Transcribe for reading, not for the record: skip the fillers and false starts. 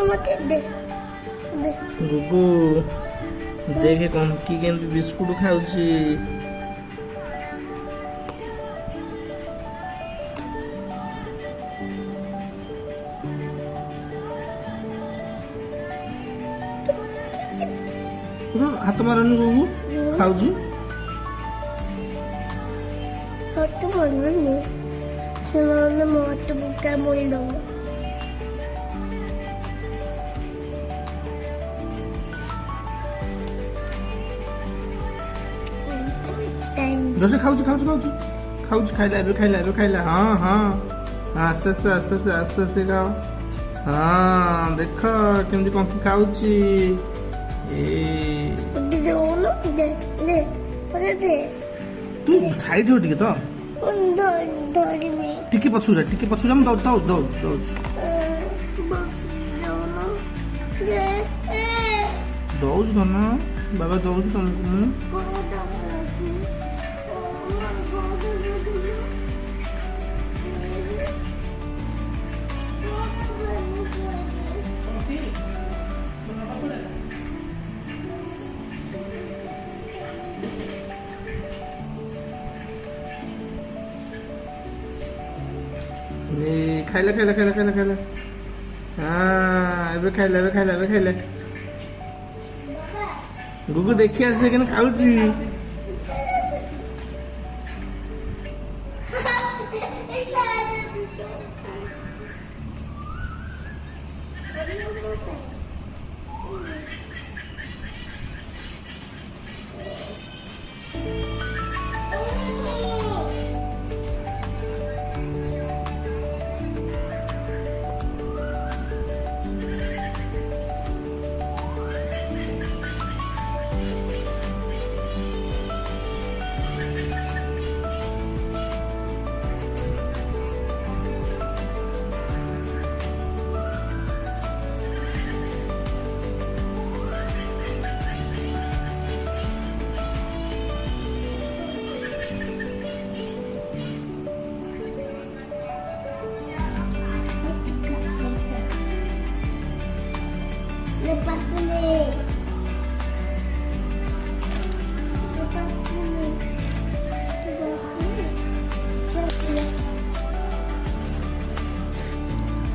मत दे दे गुगु देखे कंकी केमती बिस्कुट खाऊची हाथ मारनी गुगु खाऊची हाथ मारनी सुनो मत बुका मोल दो जैसे खाऊची खाऊची खाऊची खाऊची खाइला हाँ हाँ आस्ते आस्ते आस्ते आस्ते आस्ते आस्ते खाओ हाँ देख केमती कंकी खाऊची दे दे दे तू साइड हो टिके तो टिके पछु जा मैं दौड़ दौड़ दौड़ दौड़ दौड़ ना बाबा दौड़ तुमको खाइला हाँ एबे खाइला गुगु देखी आसे केन खाउची Lepas tulis